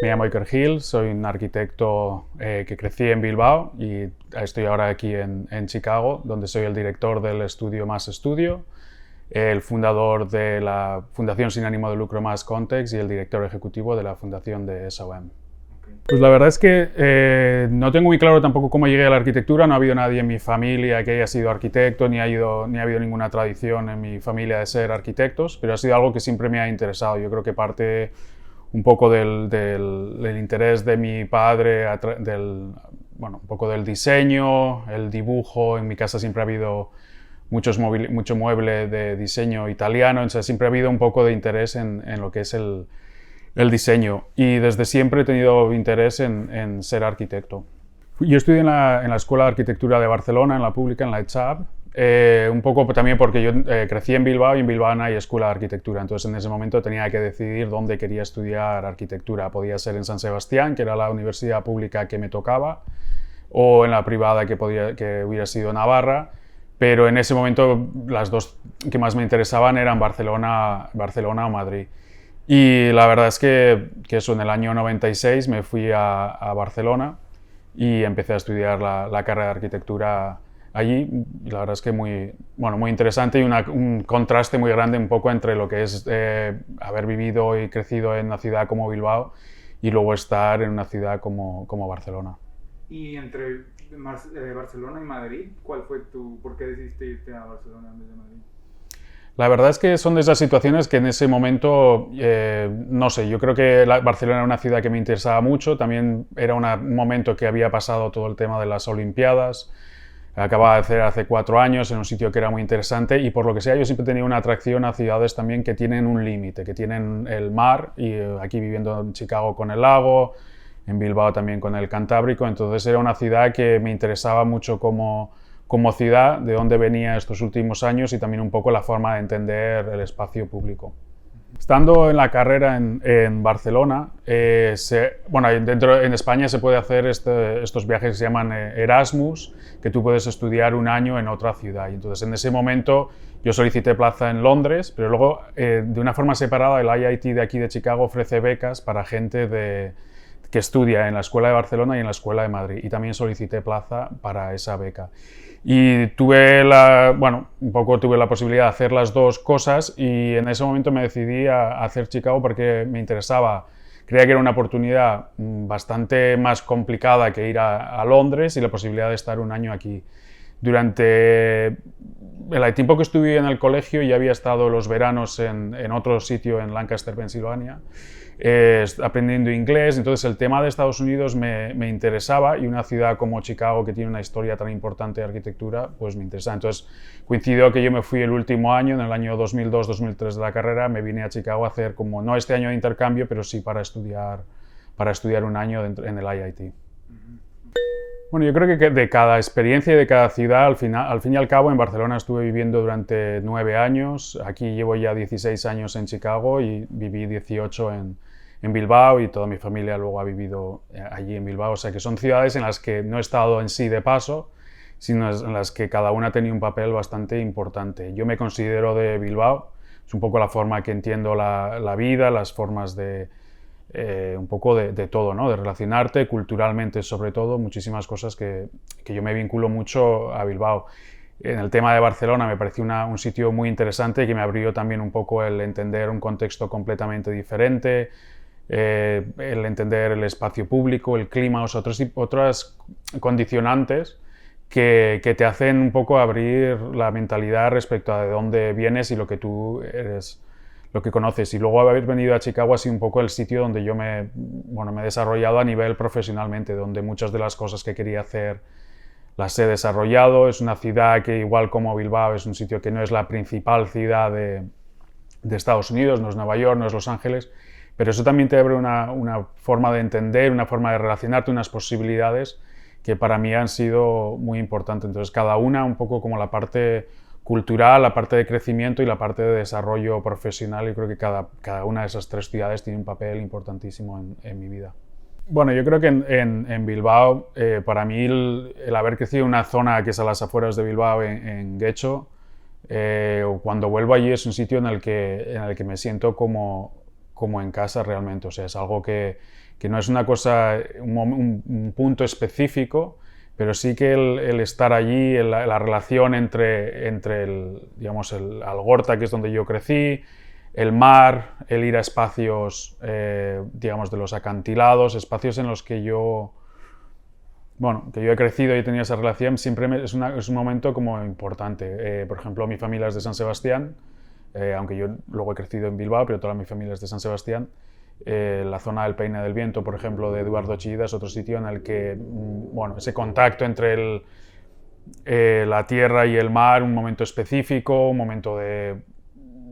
Me llamo Iker Gil, soy un arquitecto que crecí en Bilbao y estoy ahora aquí en Chicago, donde soy el director del estudio Más Estudio, el fundador de la Fundación sin ánimo de lucro Más Context y el director ejecutivo de la Fundación de SOM. Pues la verdad es que no tengo muy claro tampoco cómo llegué a la arquitectura. No ha habido nadie en mi familia que haya sido arquitecto, ni ha habido ninguna tradición en mi familia de ser arquitectos, pero ha sido algo que siempre me ha interesado. Yo creo que parte un poco del interés de mi padre, un poco del diseño, el dibujo. En mi casa siempre ha habido mucho mueble de diseño italiano, entonces siempre ha habido un poco de interés en lo que es el diseño, y desde siempre he tenido interés en ser arquitecto. Yo estudié en la Escuela de Arquitectura de Barcelona, en la pública, en la ECHAP, un poco también porque yo crecí en Bilbao y en Bilbao no hay Escuela de Arquitectura, entonces en ese momento tenía que decidir dónde quería estudiar arquitectura. Podía ser en San Sebastián, que era la universidad pública que me tocaba, o en la privada que hubiera sido Navarra, pero en ese momento las dos que más me interesaban eran Barcelona o Madrid. Y la verdad es que eso, en el año 96 me fui a Barcelona y empecé a estudiar la carrera de arquitectura allí. Y la verdad es que muy interesante, y un contraste muy grande un poco entre lo que es haber vivido y crecido en una ciudad como Bilbao y luego estar en una ciudad como Barcelona. Y entre Barcelona y Madrid, ¿por qué decidiste irte a Barcelona en vez de Madrid? La verdad es que son de esas situaciones que en ese momento, no sé, yo creo que Barcelona era una ciudad que me interesaba mucho. También era un momento que había pasado todo el tema de las Olimpiadas, acababa de hacer hace 4 años en un sitio que era muy interesante, y por lo que sea yo siempre tenía una atracción a ciudades también que tienen un límite, que tienen el mar, y aquí viviendo en Chicago con el lago, en Bilbao también con el Cantábrico. Entonces era una ciudad que me interesaba mucho como ciudad, de dónde venía estos últimos años, y también un poco la forma de entender el espacio público. Estando en la carrera en Barcelona, en España se puede hacer estos viajes que se llaman Erasmus, que tú puedes estudiar un año en otra ciudad. Y entonces en ese momento yo solicité plaza en Londres, pero luego de una forma separada el IIT de aquí de Chicago ofrece becas para gente que estudia en la Escuela de Barcelona y en la Escuela de Madrid, y también solicité plaza para esa beca. Y tuve la posibilidad de hacer las dos cosas, y en ese momento me decidí a hacer Chicago porque me interesaba. Creía que era una oportunidad bastante más complicada que ir a Londres, y la posibilidad de estar un año aquí. Durante el tiempo que estuve en el colegio ya había estado los veranos en otro sitio en Lancaster, Pensilvania, aprendiendo inglés. Entonces el tema de Estados Unidos me interesaba, y una ciudad como Chicago, que tiene una historia tan importante de arquitectura, pues me interesaba. Entonces coincidió que yo me fui el último año, en el año 2002-2003 de la carrera, me vine a Chicago a hacer como, no este año de intercambio, pero sí para estudiar un año en el IIT. Bueno, yo creo que de cada experiencia y de cada ciudad, al fin y al cabo, en Barcelona estuve viviendo durante 9 años, aquí llevo ya 16 años en Chicago, y viví 18 en Bilbao, y toda mi familia luego ha vivido allí en Bilbao. O sea que son ciudades en las que no he estado en sí de paso, sino en las que cada una tenía un papel bastante importante. Yo me considero de Bilbao, es un poco la forma que entiendo la vida, las formas un poco de todo, ¿no? De relacionarte culturalmente, sobre todo, muchísimas cosas que yo me vinculo mucho a Bilbao. En el tema de Barcelona me pareció un sitio muy interesante, que me abrió también un poco el entender un contexto completamente diferente, el entender el espacio público, el clima, o sea, otras condicionantes que te hacen un poco abrir la mentalidad respecto a de dónde vienes y lo que tú eres, lo que conoces. Y luego haber venido a Chicago ha sido un poco el sitio donde yo me he desarrollado a nivel profesionalmente, donde muchas de las cosas que quería hacer las he desarrollado. Es una ciudad que, igual como Bilbao, es un sitio que no es la principal ciudad de Estados Unidos, no es Nueva York, no es Los Ángeles, pero eso también te abre una forma de entender, una forma de relacionarte, unas posibilidades que para mí han sido muy importantes. Entonces, cada una un poco como la parte cultural, la parte de crecimiento y la parte de desarrollo profesional. Y creo que cada una de esas 3 ciudades tiene un papel importantísimo en mi vida. Bueno, yo creo que en Bilbao, para mí el haber crecido en una zona que es a las afueras de Bilbao, en Getxo, cuando vuelvo allí es un sitio en el que me siento como en casa realmente. O sea, es algo que que no es una cosa, un punto específico, pero sí que el estar allí, la relación entre digamos, Algorta, que es donde yo crecí, el mar, el ir a espacios, digamos, de los acantilados, espacios en los que yo he crecido y he tenido esa relación, siempre es un momento como importante. Por ejemplo, mi familia es de San Sebastián, aunque yo luego he crecido en Bilbao, pero toda mi familia es de San Sebastián. La zona del Peine del Viento, por ejemplo, de Eduardo Chillida, es otro sitio en el que, ese contacto entre la tierra y el mar, un momento específico, un momento de,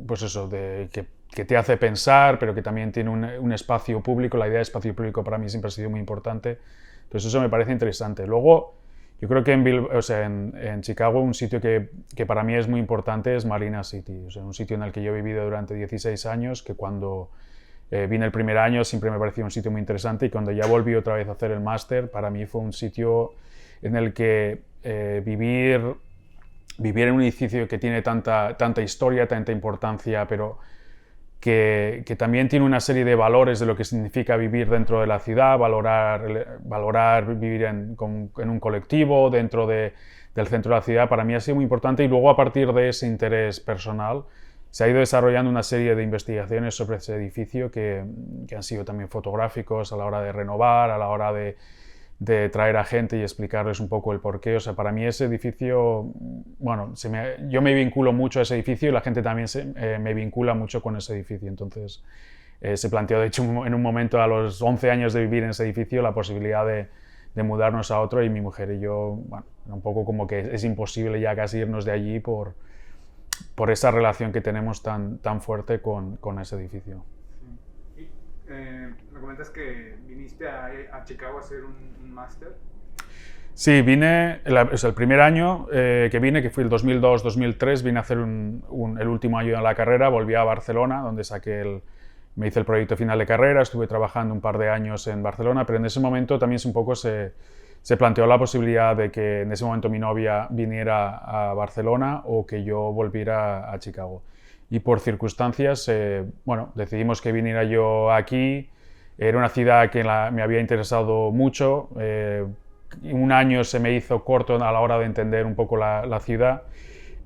pues eso, que te hace pensar, pero que también tiene un espacio público. La idea de espacio público para mí siempre ha sido muy importante. Entonces eso me parece interesante. Luego, yo creo que en Chicago un sitio que para mí es muy importante es Marina City, un sitio en el que yo he vivido durante 16 años, que cuando vine el primer año siempre me pareció un sitio muy interesante, y cuando ya volví otra vez a hacer el máster, para mí fue un sitio en el que vivir en un edificio que tiene tanta historia, tanta importancia, pero que también tiene una serie de valores de lo que significa vivir dentro de la ciudad, valorar vivir en un colectivo dentro del centro de la ciudad, para mí ha sido muy importante. Y luego, a partir de ese interés personal, se ha ido desarrollando una serie de investigaciones sobre ese edificio que han sido también fotográficos a la hora de renovar, a la hora de traer a gente y explicarles un poco el porqué. O sea, para mí ese edificio, yo me vinculo mucho a ese edificio, y la gente también me vincula mucho con ese edificio. Entonces, se planteó, de hecho, en un momento, a los 11 años de vivir en ese edificio, la posibilidad de mudarnos a otro, y mi mujer y yo, un poco como que es imposible ya casi irnos de allí por esa relación que tenemos tan fuerte con ese edificio. Sí. Me comentas que viniste a Chicago a hacer un máster. Sí, vine, el primer año que vine, que fue el 2002-2003, vine a hacer el último año de la carrera, volví a Barcelona, donde me hice el proyecto final de carrera, estuve trabajando un par de años en Barcelona, pero en ese momento también un poco se planteó la posibilidad de que en ese momento mi novia viniera a Barcelona o que yo volviera a Chicago. Y por circunstancias, decidimos que viniera yo aquí. Era una ciudad que me había interesado mucho. Un año se me hizo corto a la hora de entender un poco la ciudad,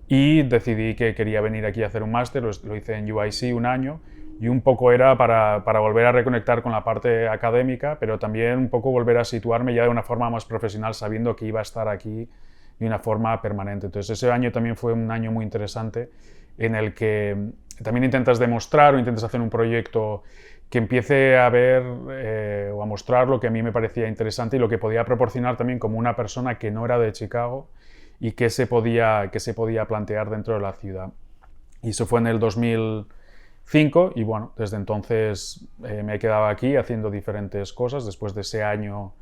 y decidí que quería venir aquí a hacer un máster. Lo hice en UIC un año, y un poco era para volver a reconectar con la parte académica, pero también un poco volver a situarme ya de una forma más profesional, sabiendo que iba a estar aquí de una forma permanente. Entonces ese año también fue un año muy interesante, en el que también intentas demostrar o intentas hacer un proyecto que empiece a ver o a mostrar lo que a mí me parecía interesante y lo que podía proporcionar también como una persona que no era de Chicago, y que se podía plantear dentro de la ciudad. Y eso fue en el 2005, y desde entonces me he quedado aquí haciendo diferentes cosas. Después de ese año,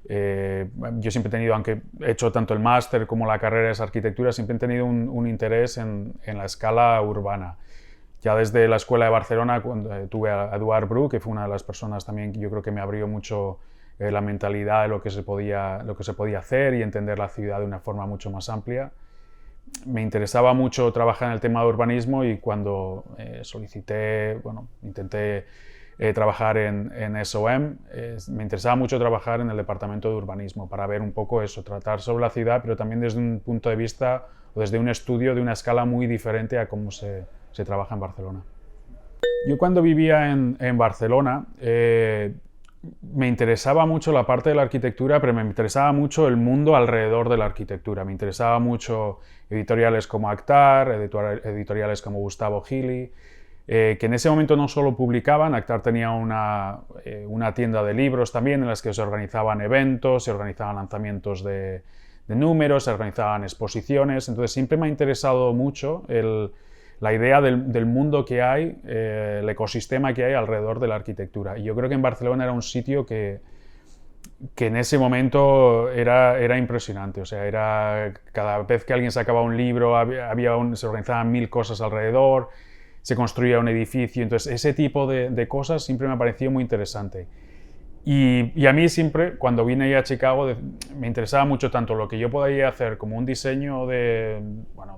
yo siempre he tenido, aunque he hecho tanto el máster como la carrera de arquitectura, siempre he tenido un interés en la escala urbana. Ya desde la Escuela de Barcelona, cuando tuve a Eduard Bru, que fue una de las personas también que yo creo que me abrió mucho la mentalidad de lo que se podía hacer y entender la ciudad de una forma mucho más amplia. Me interesaba mucho trabajar en el tema de urbanismo, y cuando intenté trabajar en SOM, me interesaba mucho trabajar en el departamento de urbanismo para ver un poco eso, tratar sobre la ciudad, pero también desde un punto de vista o desde un estudio de una escala muy diferente a cómo se trabaja en Barcelona. Yo cuando vivía en Barcelona me interesaba mucho la parte de la arquitectura, pero me interesaba mucho el mundo alrededor de la arquitectura. Me interesaba mucho editoriales como Actar, editoriales como Gustavo Gili, que en ese momento no solo publicaban. Actar tenía una tienda de libros también, en las que se organizaban eventos, se organizaban lanzamientos de números, se organizaban exposiciones. Entonces siempre me ha interesado mucho la idea del mundo que hay, el ecosistema que hay alrededor de la arquitectura. Y yo creo que en Barcelona era un sitio que en ese momento era impresionante. O sea, cada vez que alguien sacaba un libro, se organizaban 1000 cosas alrededor, se construía un edificio. Entonces ese tipo de cosas siempre me ha parecido muy interesante. Y a mí siempre, cuando vine a Chicago, me interesaba mucho tanto lo que yo podía hacer como un diseño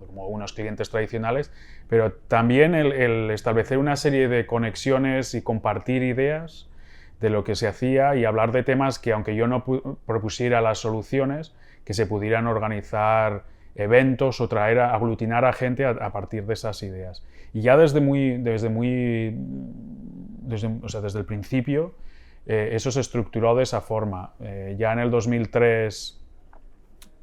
como unos clientes tradicionales, pero también el establecer una serie de conexiones y compartir ideas de lo que se hacía y hablar de temas que, aunque yo no propusiera las soluciones, que se pudieran organizar eventos o aglutinar a gente a partir de esas ideas. Y ya desde el principio eso se estructuró de esa forma. Ya en el 2003,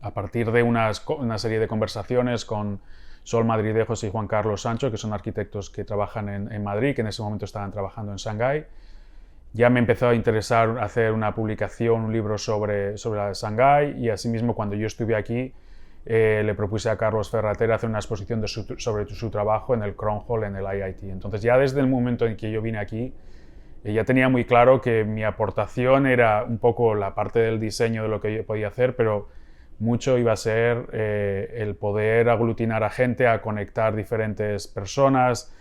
a partir de una serie de conversaciones con Sol Madridejos y Juan Carlos Sancho, que son arquitectos que trabajan en Madrid, que en ese momento estaban trabajando en Shanghái, ya me empezó a interesar hacer una publicación, un libro sobre Shanghái, y asimismo cuando yo estuve aquí le propuse a Carlos Ferrater hacer una exposición sobre su trabajo en el Crown Hall en el IIT. Entonces ya desde el momento en que yo vine aquí ya tenía muy claro que mi aportación era un poco la parte del diseño de lo que yo podía hacer, pero mucho iba a ser el poder aglutinar a gente, a conectar diferentes personas,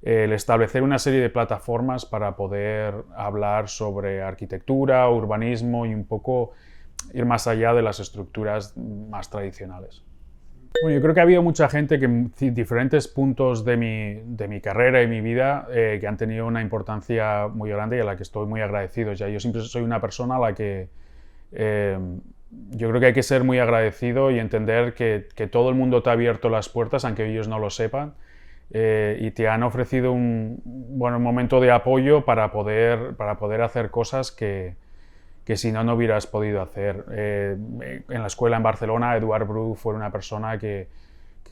el establecer una serie de plataformas para poder hablar sobre arquitectura, urbanismo y un poco ir más allá de las estructuras más tradicionales. Bueno, yo creo que ha habido mucha gente que en diferentes puntos de mi carrera y mi vida que han tenido una importancia muy grande y a la que estoy muy agradecido. Ya, yo siempre soy una persona a la que yo creo que hay que ser muy agradecido y entender que todo el mundo te ha abierto las puertas, aunque ellos no lo sepan, y te han ofrecido un momento de apoyo para poder hacer cosas que si no hubieras podido hacer. En la escuela en Barcelona, Eduard Bru fue una persona que,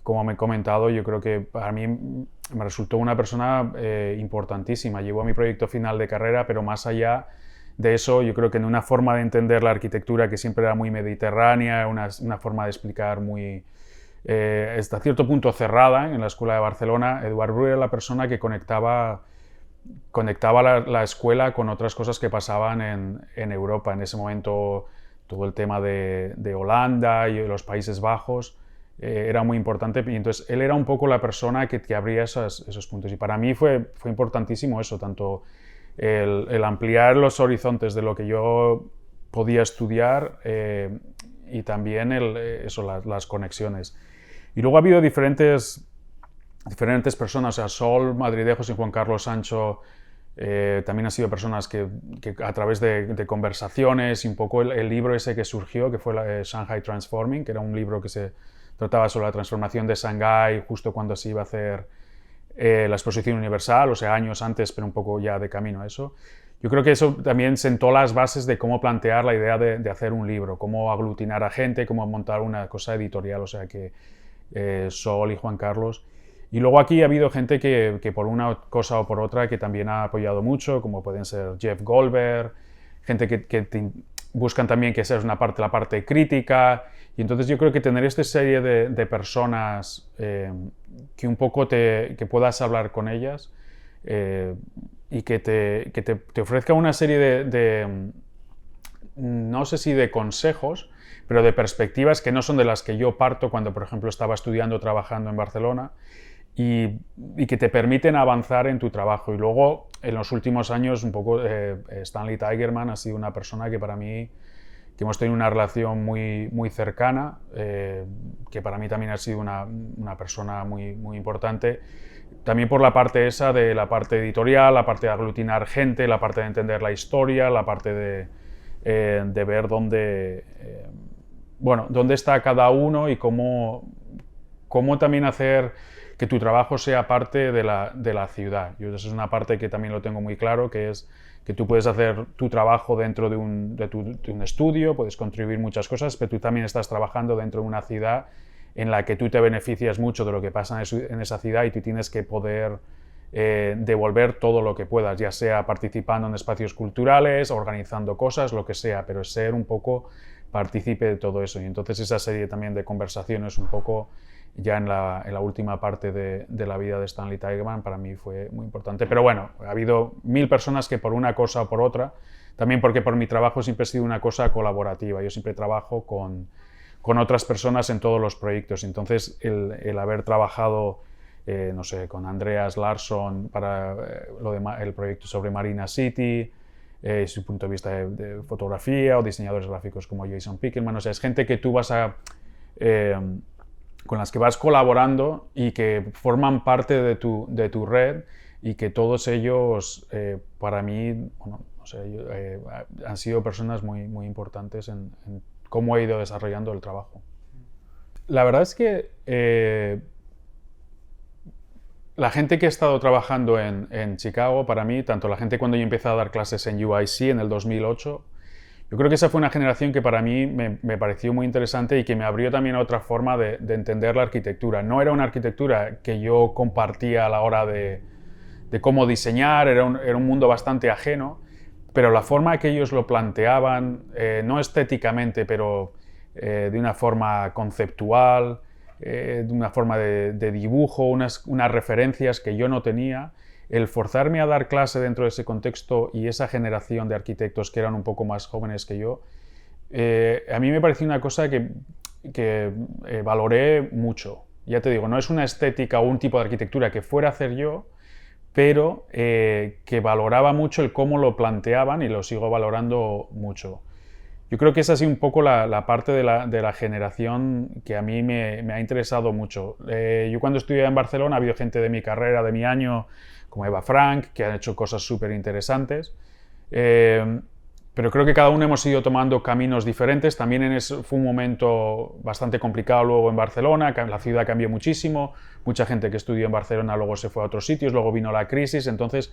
como me he comentado, yo creo que para mí me resultó una persona importantísima. Llevó a mi proyecto final de carrera, pero más allá de eso, yo creo que en una forma de entender la arquitectura que siempre era muy mediterránea, una forma de explicar muy, hasta cierto punto cerrada en la escuela de Barcelona, Eduard Bru era la persona que conectaba la escuela con otras cosas que pasaban en Europa. En ese momento todo el tema de Holanda y los Países Bajos era muy importante, y entonces él era un poco la persona que te abría esos puntos. Y para mí fue importantísimo eso, tanto el ampliar los horizontes de lo que yo podía estudiar y también las conexiones. Y luego ha habido diferentes personas, o sea, Sol Madridejos y Juan Carlos Sancho también han sido personas que a través de conversaciones y un poco el libro ese que surgió, que fue Shanghai Transforming, que era un libro que se trataba sobre la transformación de Shanghái justo cuando se iba a hacer la exposición universal, o sea, años antes, pero un poco ya de camino a eso. Yo creo que eso también sentó las bases de cómo plantear la idea de hacer un libro, cómo aglutinar a gente, cómo montar una cosa editorial, o sea que Sol y Juan Carlos. Y luego aquí ha habido gente que por una cosa o por otra que también ha apoyado mucho, como pueden ser Jeff Goldberg, gente que buscan también que seas la parte crítica, y entonces yo creo que tener esta serie de personas que un poco que puedas hablar con ellas y que te ofrezca una serie no sé si de consejos, pero de perspectivas que no son de las que yo parto cuando, por ejemplo, estaba estudiando o trabajando en Barcelona, y que te permiten avanzar en tu trabajo. Y luego, en los últimos años, un poco Stanley Tigerman ha sido una persona que para mí, que hemos tenido una relación muy, muy cercana, que para mí también ha sido una persona muy, muy importante, también por la parte esa de la parte editorial, la parte de aglutinar gente, la parte de entender la historia, la parte de ver dónde está cada uno y cómo también hacer que tu trabajo sea parte de la ciudad. Yo, esa es una parte que también lo tengo muy claro, que es que tú puedes hacer tu trabajo dentro de un estudio, puedes contribuir muchas cosas, pero tú también estás trabajando dentro de una ciudad en la que tú te beneficias mucho de lo que pasa en esa ciudad, y tú tienes que poder devolver todo lo que puedas, ya sea participando en espacios culturales, organizando cosas, lo que sea, pero ser un poco partícipe de todo eso. Y entonces esa serie también de conversaciones un poco ya en la última parte de la vida de Stanley Tigerman para mí fue muy importante. Pero bueno, ha habido 1000 personas que por una cosa o por otra, también porque por mi trabajo siempre ha sido una cosa colaborativa, yo siempre trabajo con otras personas en todos los proyectos, entonces el haber trabajado no sé, con Andreas Larsson para el proyecto sobre Marina City, su punto de vista de fotografía, o diseñadores gráficos como Jason Pickelman, o sea, es gente que tú vas con las que vas colaborando y que forman parte de tu red, y que todos ellos, para mí, bueno, O sea, han sido personas muy, muy importantes en cómo he ido desarrollando el trabajo. La verdad es que la gente que ha estado trabajando en Chicago, para mí, tanto la gente cuando yo empecé a dar clases en UIC en el 2008, yo creo que esa fue una generación que para mí me pareció muy interesante y que me abrió también a otra forma de entender la arquitectura. No era una arquitectura que yo compartía a la hora de cómo diseñar, era un mundo bastante ajeno, pero la forma que ellos lo planteaban, no estéticamente, pero de una forma conceptual, de una forma de dibujo, unas referencias que yo no tenía, el forzarme a dar clase dentro de ese contexto y esa generación de arquitectos que eran un poco más jóvenes que yo, a mí me pareció una cosa que valoré mucho. Ya te digo, no es una estética o un tipo de arquitectura que fuera a hacer yo, pero que valoraba mucho el cómo lo planteaban y lo sigo valorando mucho. Yo creo que esa ha sido un poco la parte de la generación que a mí me ha interesado mucho. Yo cuando estudié en Barcelona ha habido gente de mi carrera, de mi año, como Eva Frank, que han hecho cosas súper interesantes. Pero creo que cada uno hemos ido tomando caminos diferentes. También fue un momento bastante complicado luego en Barcelona, la ciudad cambió muchísimo, mucha gente que estudió en Barcelona luego se fue a otros sitios, luego vino la crisis, entonces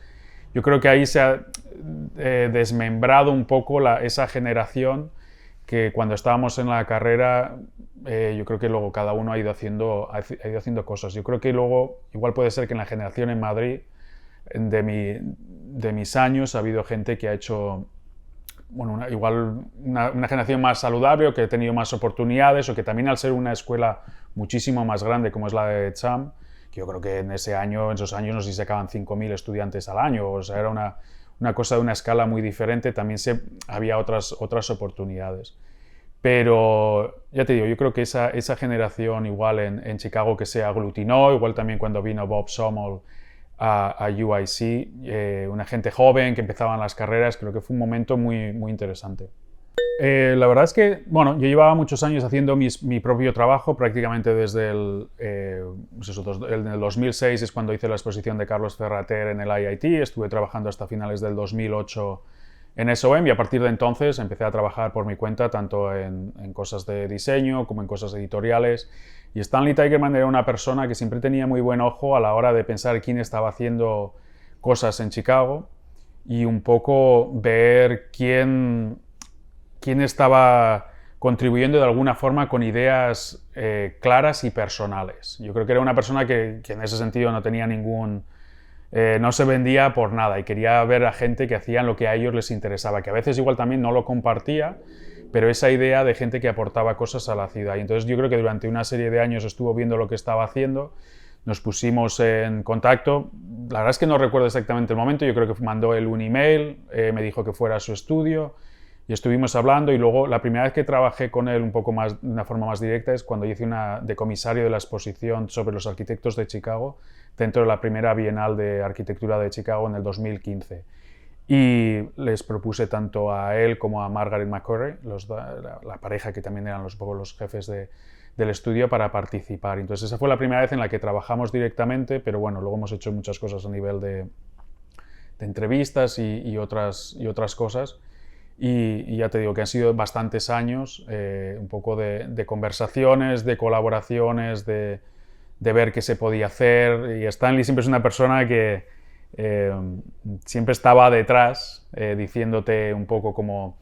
yo creo que ahí se ha desmembrado un poco esa generación que cuando estábamos en la carrera, yo creo que luego cada uno ha ido haciendo cosas. Yo creo que luego, igual puede ser que en la generación en Madrid, de mis años, ha habido gente que ha hecho, bueno, una generación más saludable o que ha tenido más oportunidades o que también al ser una escuela muchísimo más grande como es la de Cham, que yo creo que en esos años no sé si sacaban 5.000 estudiantes al año, o sea, era una cosa de una escala muy diferente, también había otras oportunidades. Pero ya te digo, yo creo que esa generación igual en Chicago que se aglutinó, igual también cuando vino Bob Somol a UIC, una gente joven que empezaban las carreras, creo que fue un momento muy, muy interesante. La verdad es que, bueno, yo llevaba muchos años haciendo mi propio trabajo, prácticamente desde en el 2006 es cuando hice la exposición de Carlos Ferrater en el IIT, estuve trabajando hasta finales del 2008 en SOM y a partir de entonces empecé a trabajar por mi cuenta tanto en cosas de diseño como en cosas editoriales. Y Stanley Tigerman era una persona que siempre tenía muy buen ojo a la hora de pensar quién estaba haciendo cosas en Chicago y un poco ver quién estaba contribuyendo de alguna forma con ideas claras y personales. Yo creo que era una persona que en ese sentido no tenía no se vendía por nada y quería ver a gente que hacían lo que a ellos les interesaba, que a veces igual también no lo compartía, pero esa idea de gente que aportaba cosas a la ciudad. Y entonces yo creo que durante una serie de años estuvo viendo lo que estaba haciendo, nos pusimos en contacto, la verdad es que no recuerdo exactamente el momento, yo creo que mandó él un email, me dijo que fuera a su estudio y estuvimos hablando y luego la primera vez que trabajé con él un poco más, de una forma más directa es cuando hice de comisario de la exposición sobre los arquitectos de Chicago dentro de la primera Bienal de Arquitectura de Chicago en el 2015. Y les propuse tanto a él como a Margaret McCurry, la pareja que también eran los jefes del estudio, para participar. Entonces esa fue la primera vez en la que trabajamos directamente, pero bueno, luego hemos hecho muchas cosas a nivel de entrevistas y otras cosas. Y ya te digo que han sido bastantes años, un poco de conversaciones, de colaboraciones, de ver qué se podía hacer. Y Stanley siempre es una persona que siempre estaba detrás, diciéndote un poco como,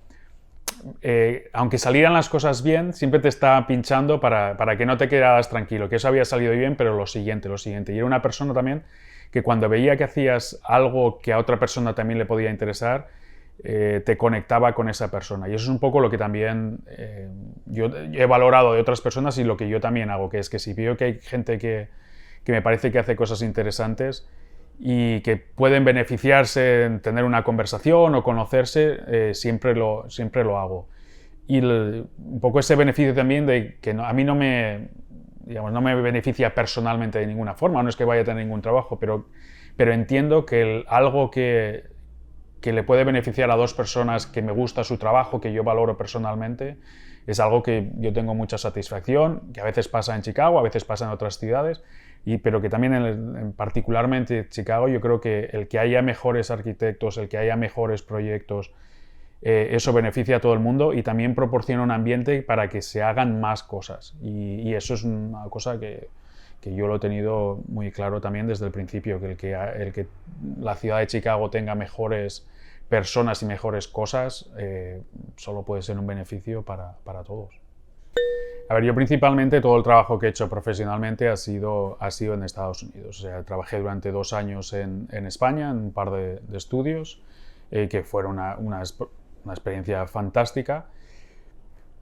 aunque salieran las cosas bien, siempre te estaba pinchando para que no te quedaras tranquilo, que eso había salido bien, pero lo siguiente. Y era una persona también que cuando veía que hacías algo que a otra persona también le podía interesar, te conectaba con esa persona. Y eso es un poco lo que también yo he valorado de otras personas y lo que yo también hago, que es que si veo que hay gente que me parece que hace cosas interesantes y que pueden beneficiarse en tener una conversación o conocerse, siempre lo hago. Y un poco ese beneficio también de que a mí no me beneficia personalmente de ninguna forma, no es que vaya a tener ningún trabajo, pero entiendo que algo que le puede beneficiar a dos personas que me gusta su trabajo, que yo valoro personalmente, es algo que yo tengo mucha satisfacción, que a veces pasa en Chicago, a veces pasa en otras ciudades, pero que también particularmente en Chicago yo creo que el que haya mejores arquitectos, el que haya mejores proyectos, eso beneficia a todo el mundo y también proporciona un ambiente para que se hagan más cosas. Y eso es una cosa que yo lo he tenido muy claro también desde el principio, que el que la ciudad de Chicago tenga mejores personas y mejores cosas solo puede ser un beneficio para todos. A ver, yo principalmente todo el trabajo que he hecho profesionalmente ha sido en Estados Unidos. O sea, trabajé durante 2 años en España, en un par de estudios, que fueron una experiencia fantástica.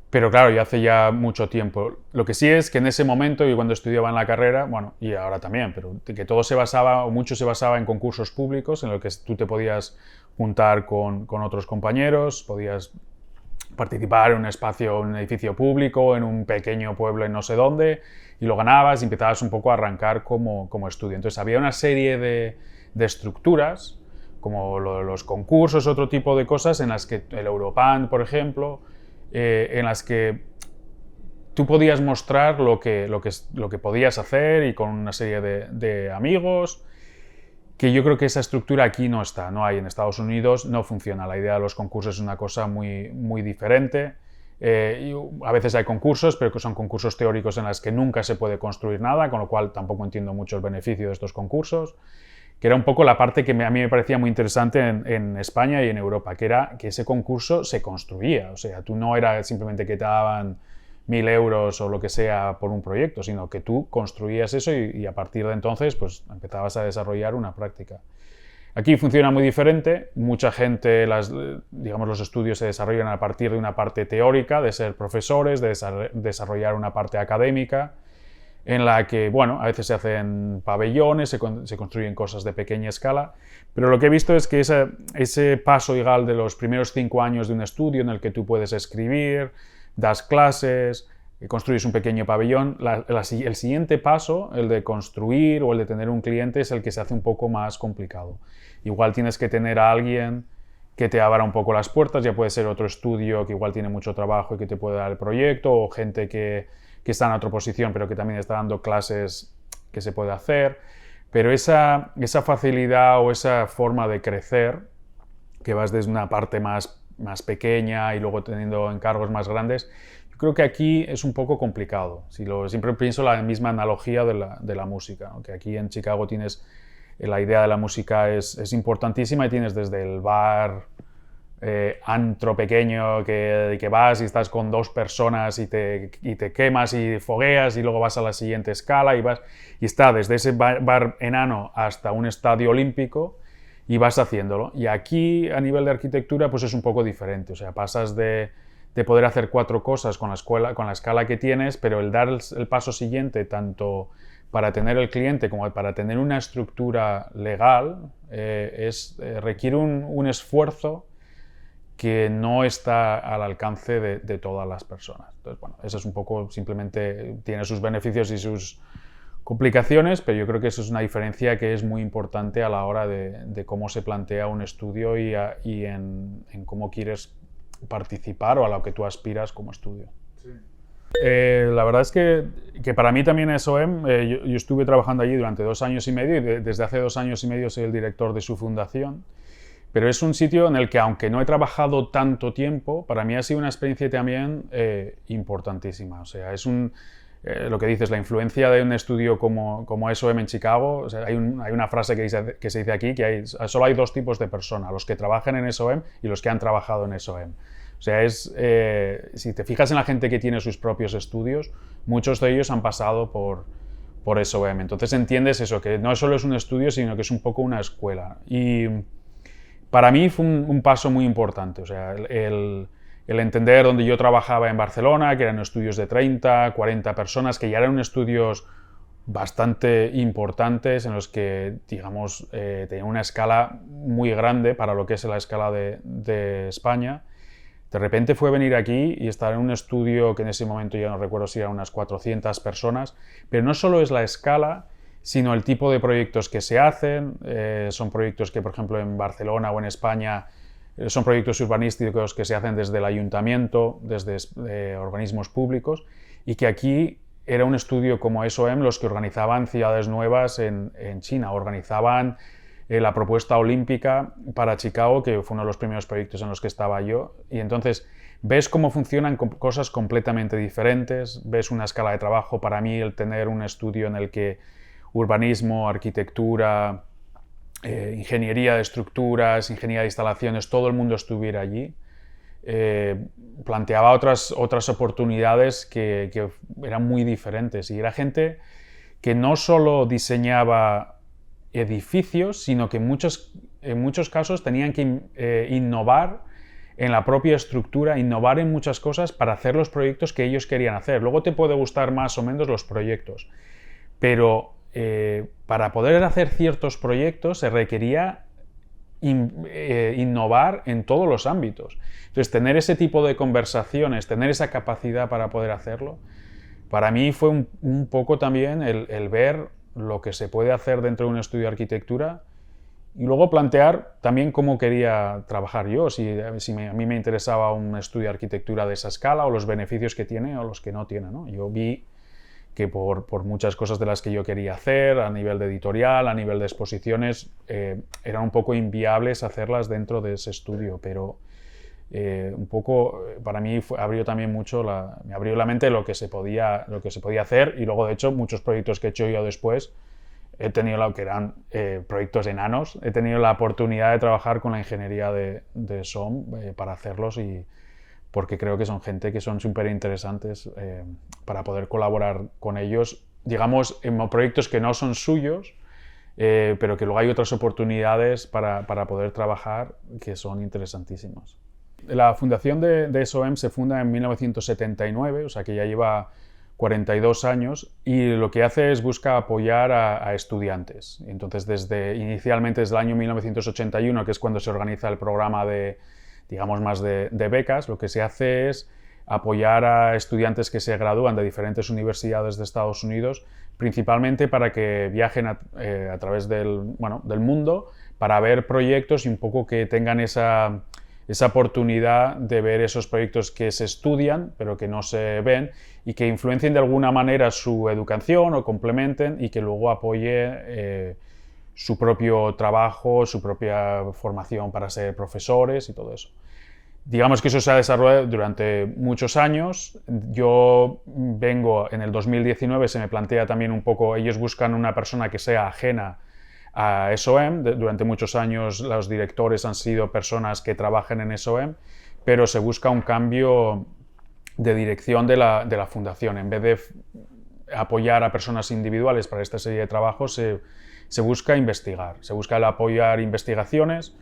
Pero claro, ya hace ya mucho tiempo. Lo que sí es que en ese momento, yo cuando estudiaba en la carrera, bueno, y ahora también, pero que todo se basaba, o mucho se basaba en concursos públicos, en los que tú te podías juntar con otros compañeros, podías participar en un espacio, en un edificio público, en un pequeño pueblo en no sé dónde, y lo ganabas y empezabas un poco a arrancar como estudio. Entonces había una serie de estructuras, como los concursos, otro tipo de cosas, en las que el Europan, por ejemplo, en las que tú podías mostrar lo que podías hacer y con una serie de amigos, que yo creo que esa estructura aquí no está, no hay en Estados Unidos, no funciona. La idea de los concursos es una cosa muy, muy diferente. Y a veces hay concursos, pero que son concursos teóricos en los que nunca se puede construir nada, con lo cual tampoco entiendo mucho el beneficio de estos concursos, que era un poco la parte que a mí me parecía muy interesante en España y en Europa, que era que ese concurso se construía. O sea, tú no era simplemente que te daban 1.000 euros o lo que sea por un proyecto, sino que tú construías eso y a partir de entonces pues empezabas a desarrollar una práctica. Aquí funciona muy diferente, mucha gente, digamos, los estudios se desarrollan a partir de una parte teórica, de ser profesores, de desarrollar una parte académica, en la que, bueno, a veces se hacen pabellones, se construyen cosas de pequeña escala, pero lo que he visto es que ese paso igual de los primeros 5 años de un estudio en el que tú puedes escribir, das clases, construyes un pequeño pabellón, el siguiente paso, el de construir o el de tener un cliente, es el que se hace un poco más complicado. Igual tienes que tener a alguien que te abra un poco las puertas, ya puede ser otro estudio que igual tiene mucho trabajo y que te puede dar el proyecto, o gente que está en otra posición pero que también está dando clases que se puede hacer. Pero esa facilidad o esa forma de crecer, que vas desde una parte más pequeña y luego teniendo encargos más grandes, yo creo que aquí es un poco complicado. Siempre pienso la misma analogía de la música, ¿no? Que aquí en Chicago tienes la idea de la música es importantísima y tienes desde el bar, antro pequeño que vas y estás con 2 personas y te quemas y fogueas y luego vas a la siguiente escala y está desde ese bar enano hasta un estadio olímpico y vas haciéndolo. Y aquí a nivel de arquitectura pues es un poco diferente, o sea, pasas de poder hacer 4 cosas con la escala que tienes, pero el dar el paso siguiente tanto para tener el cliente como para tener una estructura legal requiere un esfuerzo que no está al alcance de todas las personas. Entonces, bueno, eso es un poco, simplemente tiene sus beneficios y sus complicaciones, pero yo creo que eso es una diferencia que es muy importante a la hora de cómo se plantea un estudio y en cómo quieres participar o a lo que tú aspiras como estudio. Sí. La verdad es que para mí también SOM, yo estuve trabajando allí durante 2 años y medio y desde hace 2 años y medio soy el director de su fundación. Pero es un sitio en el que, aunque no he trabajado tanto tiempo, para mí ha sido una experiencia también importantísima. O sea, lo que dices, la influencia de un estudio como SOM en Chicago. O sea, hay una frase que se dice aquí, que solo hay 2 tipos de personas, los que trabajan en SOM y los que han trabajado en SOM. O sea, si te fijas en la gente que tiene sus propios estudios, muchos de ellos han pasado por SOM. Entonces entiendes eso, que no solo es un estudio, sino que es un poco una escuela. Y para mí fue un paso muy importante, o sea, el entender donde yo trabajaba en Barcelona, que eran estudios de 30, 40 personas, que ya eran estudios bastante importantes en los que, digamos, tenían una escala muy grande para lo que es la escala de España. De repente fue venir aquí y estar en un estudio que en ese momento ya no recuerdo si eran unas 400 personas, pero no solo es la escala, sino el tipo de proyectos que se hacen. Son proyectos que, por ejemplo, en Barcelona o en España son proyectos urbanísticos que se hacen desde el ayuntamiento, desde organismos públicos, y que aquí era un estudio como SOM los que organizaban ciudades nuevas en China, organizaban la propuesta olímpica para Chicago, que fue uno de los primeros proyectos en los que estaba yo, y entonces ves cómo funcionan cosas completamente diferentes, ves una escala de trabajo. Para mí el tener un estudio en el que urbanismo, arquitectura, ingeniería de estructuras, ingeniería de instalaciones, todo el mundo estuviera allí, planteaba otras oportunidades que eran muy diferentes, y era gente que no solo diseñaba edificios, sino que en muchos casos tenían que innovar en la propia estructura, innovar en muchas cosas para hacer los proyectos que ellos querían hacer. Luego te puede gustar más o menos los proyectos, pero para poder hacer ciertos proyectos se requería innovar en todos los ámbitos. Entonces, tener ese tipo de conversaciones, tener esa capacidad para poder hacerlo, para mí fue un poco también el ver lo que se puede hacer dentro de un estudio de arquitectura y luego plantear también cómo quería trabajar yo, si a mí me interesaba un estudio de arquitectura de esa escala o los beneficios que tiene o los que no tiene, ¿no? Yo vi que por muchas cosas de las que yo quería hacer, a nivel de editorial, a nivel de exposiciones, eran un poco inviables hacerlas dentro de ese estudio, pero un poco para mí abrió también mucho me abrió la mente lo que se podía hacer, y luego de hecho muchos proyectos que he hecho yo después he tenido que eran proyectos enanos, he tenido la oportunidad de trabajar con la ingeniería de SOM para hacerlos, y porque creo que son gente que son súper interesantes para poder colaborar con ellos, digamos, en proyectos que no son suyos, pero que luego hay otras oportunidades para poder trabajar que son interesantísimas. La fundación de SOM se funda en 1979, o sea que ya lleva 42 años, y lo que hace es busca apoyar a estudiantes. Entonces, inicialmente desde el año 1981, que es cuando se organiza el programa digamos más de becas, lo que se hace es apoyar a estudiantes que se gradúan de diferentes universidades de Estados Unidos, principalmente para que viajen a través del mundo para ver proyectos y un poco que tengan esa oportunidad de ver esos proyectos que se estudian pero que no se ven, y que influencien de alguna manera su educación o complementen, y que luego apoye su propio trabajo, su propia formación para ser profesores y todo eso. Digamos que eso se ha desarrollado durante muchos años. Yo vengo en el 2019, se me plantea también un poco, ellos buscan una persona que sea ajena a SOM. Durante muchos años los directores han sido personas que trabajan en SOM, pero se busca un cambio de dirección de la fundación. En vez de apoyar a personas individuales para esta serie de trabajos, se busca investigar, se busca el apoyar investigaciones,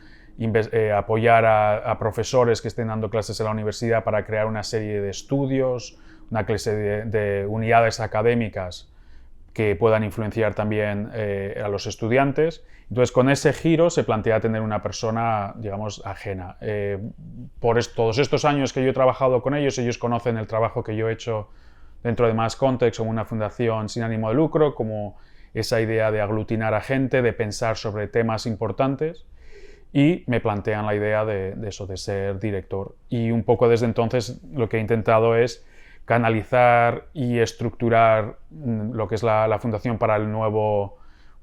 apoyar a profesores que estén dando clases en la universidad para crear una serie de estudios, una clase de unidades académicas que puedan influenciar también a los estudiantes. Entonces, con ese giro se plantea tener una persona, digamos, ajena. Todos estos años que yo he trabajado con ellos conocen el trabajo que yo he hecho dentro de Más Context, como una fundación sin ánimo de lucro, como esa idea de aglutinar a gente, de pensar sobre temas importantes, y me plantean la idea de eso, de ser director. Y un poco desde entonces lo que he intentado es canalizar y estructurar lo que es la fundación para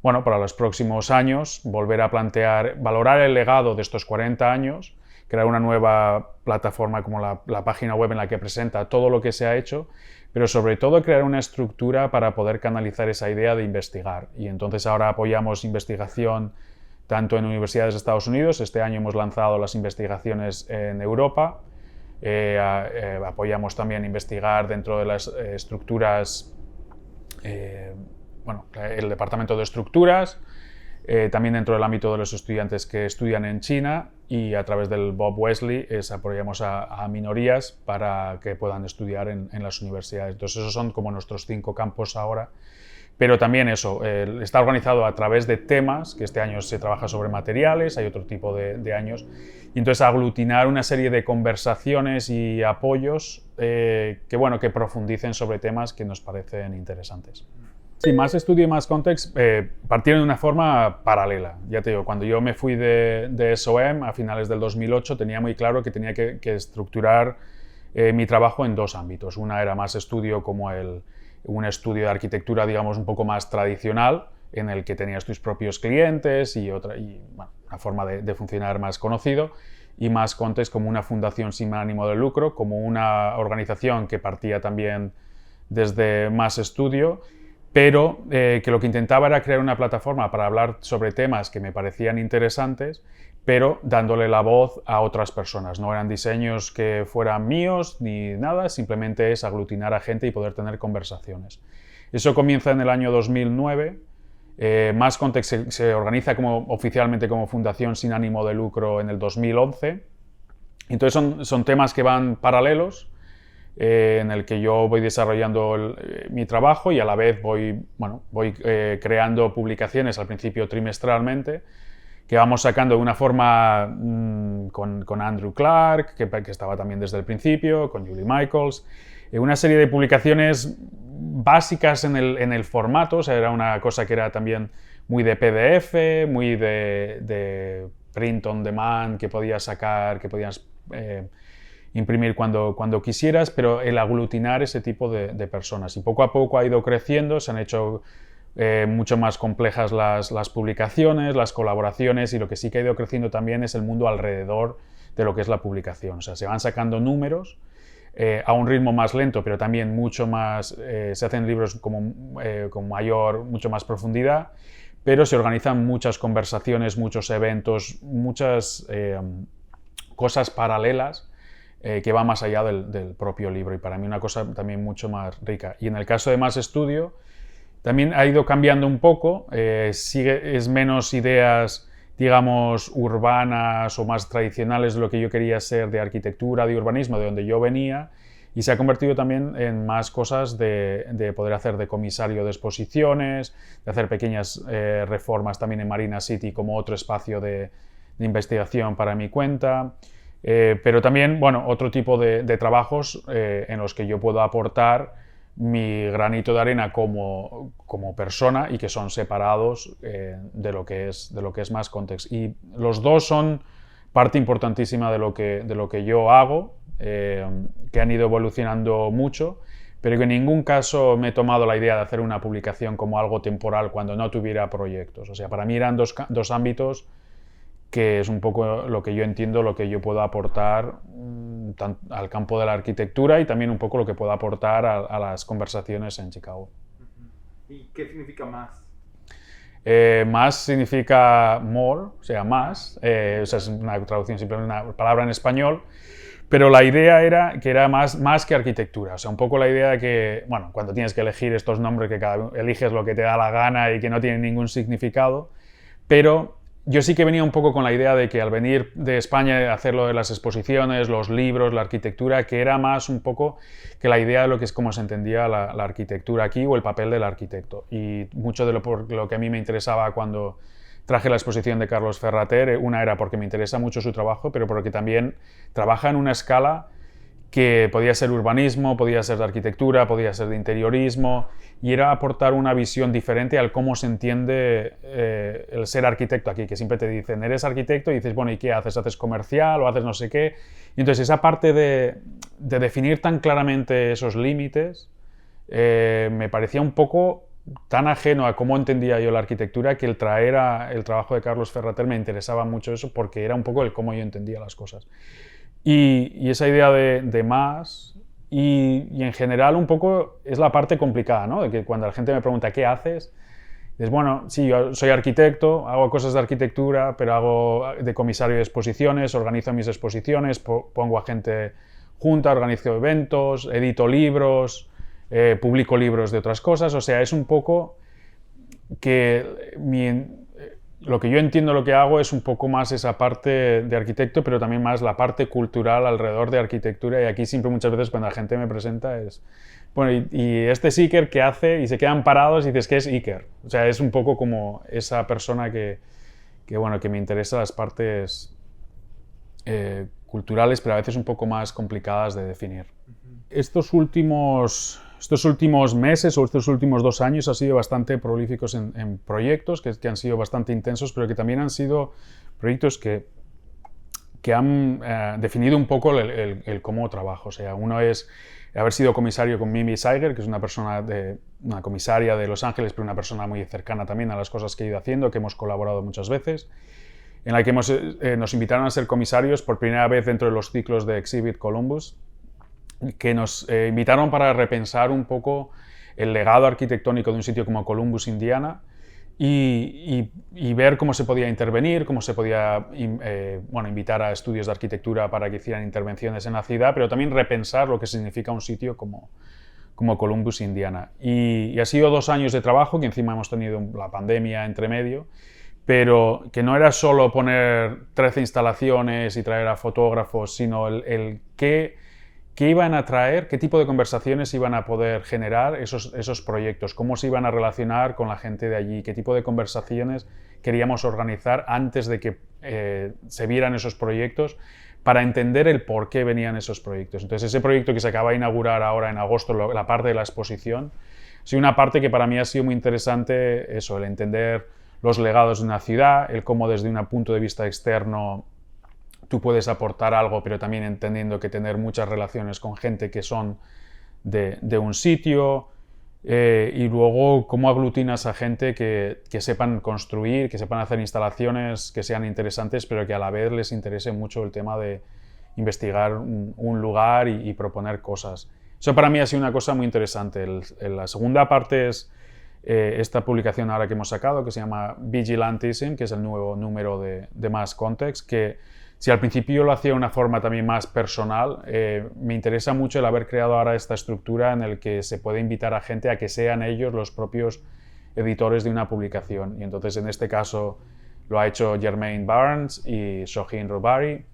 para los próximos años, volver a plantear, valorar el legado de estos 40 años, crear una nueva plataforma como la página web en la que presenta todo lo que se ha hecho, pero sobre todo crear una estructura para poder canalizar esa idea de investigar. Y entonces ahora apoyamos investigación tanto en universidades de Estados Unidos, este año hemos lanzado las investigaciones en Europa, apoyamos también investigar dentro de las estructuras, el departamento de estructuras, también dentro del ámbito de los estudiantes que estudian en China, y a través del Bob Wesley apoyamos a minorías para que puedan estudiar en las universidades. Entonces esos son como nuestros 5 campos ahora. Pero también está organizado a través de temas, que este año se trabaja sobre materiales, hay otro tipo de años, y entonces aglutinar una serie de conversaciones y apoyos que profundicen sobre temas que nos parecen interesantes. Sí, Más Estudio y Más Context partieron de una forma paralela. Ya te digo, cuando yo me fui de SOM a finales del 2008, tenía muy claro que tenía que estructurar mi trabajo en 2 ámbitos. Una era Más Estudio como el un estudio de arquitectura, digamos, un poco más tradicional, en el que tenías tus propios clientes y bueno, una forma de funcionar más conocido, y Más Context como una fundación sin ánimo de lucro, como una organización que partía también desde Más Estudio, pero que lo que intentaba era crear una plataforma para hablar sobre temas que me parecían interesantes, pero dándole la voz a otras personas. No eran diseños que fueran míos ni nada, simplemente es aglutinar a gente y poder tener conversaciones. Eso comienza en el año 2009. Más Context se organiza oficialmente como fundación sin ánimo de lucro en el 2011. Entonces son temas que van paralelos, en el que yo voy desarrollando mi trabajo y a la vez voy creando publicaciones, al principio trimestralmente, que vamos sacando de una forma con Andrew Clark, que estaba también desde el principio, con Julie Michaels, una serie de publicaciones básicas en el formato. O sea, era una cosa que era también muy de PDF, muy de print on demand, que podías sacar, que podías imprimir cuando quisieras, pero el aglutinar ese tipo de personas. Y poco a poco ha ido creciendo, se han hecho mucho más complejas las publicaciones, las colaboraciones, y lo que sí que ha ido creciendo también es el mundo alrededor de lo que es la publicación. O sea, se van sacando números a un ritmo más lento, pero también mucho más, se hacen libros con mucho más profundidad, pero se organizan muchas conversaciones, muchos eventos, muchas cosas paralelas que van más allá del propio libro, y para mí una cosa también mucho más rica. Y en el caso de Más Estudio, también ha ido cambiando un poco, es menos ideas, digamos, urbanas o más tradicionales de lo que yo quería ser, de arquitectura, de urbanismo, de donde yo venía, y se ha convertido también en más cosas de poder hacer de comisario de exposiciones, de hacer pequeñas reformas también en Marina City como otro espacio de investigación para mi cuenta, pero también, bueno, otro tipo de trabajos en los que yo puedo aportar mi granito de arena como persona, y que son separados de lo que es Más Context. Y los dos son parte importantísima de lo que yo hago, que han ido evolucionando mucho, pero que en ningún caso me he tomado la idea de hacer una publicación como algo temporal cuando no tuviera proyectos. O sea, para mí eran dos ámbitos que es un poco lo que yo entiendo, lo que yo puedo aportar al campo de la arquitectura, y también un poco lo que puedo aportar a las conversaciones en Chicago. ¿Y qué significa más? Más significa more, o sea, más, o sea, es una traducción, simplemente una palabra en español, pero la idea era que era más que arquitectura. O sea, un poco la idea de que, bueno, cuando tienes que elegir estos nombres, que eliges lo que te da la gana y que no tienen ningún significado, pero yo sí que venía un poco con la idea de que al venir de España a hacer lo de las exposiciones, los libros, la arquitectura, que era más un poco que la idea de lo que es cómo se entendía la arquitectura aquí, o el papel del arquitecto. Y mucho de lo que a mí me interesaba cuando traje la exposición de Carlos Ferrater, una era porque me interesa mucho su trabajo, pero porque también trabaja en una escala que podía ser urbanismo, podía ser de arquitectura, podía ser de interiorismo, y era aportar una visión diferente al cómo se entiende el ser arquitecto aquí, que siempre te dicen, eres arquitecto, y dices, bueno, ¿y qué haces? ¿Haces comercial o haces no sé qué? Y entonces esa parte de definir tan claramente esos límites me parecía un poco tan ajeno a cómo entendía yo la arquitectura, que el traer el trabajo de Carlos Ferrater me interesaba mucho eso, porque era un poco el cómo yo entendía las cosas. Y esa idea de más, y en general un poco es la parte complicada, ¿no? De que cuando la gente me pregunta ¿qué haces? Dices, bueno, sí, yo soy arquitecto, hago cosas de arquitectura, pero hago de comisario de exposiciones, organizo mis exposiciones, pongo a gente junta, organizo eventos, edito libros, publico libros de otras cosas. O sea, es un poco que lo que yo entiendo lo que hago es un poco más esa parte de arquitecto, pero también más la parte cultural alrededor de arquitectura. Y aquí siempre muchas veces cuando la gente me presenta es, bueno, y este es Iker, ¿qué hace? Y se quedan parados y dices, ¿qué es Iker? O sea, es un poco como esa persona que me interesa las partes culturales, pero a veces un poco más complicadas de definir. Estos últimos meses o estos últimos 2 años han sido bastante prolíficos en proyectos que han sido bastante intensos, pero que también han sido proyectos que que han definido un poco el cómo trabajo. O sea, uno es haber sido comisario con Mimi Zeiger, que es una comisaria de Los Ángeles, pero una persona muy cercana también a las cosas que he ido haciendo, que hemos colaborado muchas veces, en la que nos invitaron a ser comisarios por primera vez dentro de los ciclos de Exhibit Columbus, que nos invitaron para repensar un poco el legado arquitectónico de un sitio como Columbus, Indiana, y ver cómo se podía intervenir, cómo se podía invitar a estudios de arquitectura para que hicieran intervenciones en la ciudad, pero también repensar lo que significa un sitio como Columbus, Indiana. Y ha sido 2 años de trabajo, que encima hemos tenido la pandemia entre medio, pero que no era solo poner 13 instalaciones y traer a fotógrafos, sino el qué iban a traer, qué tipo de conversaciones iban a poder generar esos proyectos, cómo se iban a relacionar con la gente de allí, qué tipo de conversaciones queríamos organizar antes de que se vieran esos proyectos, para entender el por qué venían esos proyectos. Entonces, ese proyecto que se acaba de inaugurar ahora en agosto, la parte de la exposición, ha sido una parte que para mí ha sido muy interesante, eso, el entender los legados de una ciudad, el cómo desde un punto de vista externo tú puedes aportar algo, pero también entendiendo que tener muchas relaciones con gente que son de un sitio, y luego cómo aglutinas a gente que sepan construir, que sepan hacer instalaciones que sean interesantes, pero que a la vez les interese mucho el tema de investigar un lugar y proponer cosas. Eso para mí ha sido una cosa muy interesante. La segunda parte es esta publicación ahora que hemos sacado, que se llama Vigilantism, que es el nuevo número de Mass Context, que si al principio yo lo hacía de una forma también más personal, me interesa mucho el haber creado ahora esta estructura en el que se puede invitar a gente a que sean ellos los propios editores de una publicación. Y entonces en este caso lo ha hecho Jermaine Barnes y Sohin Robari,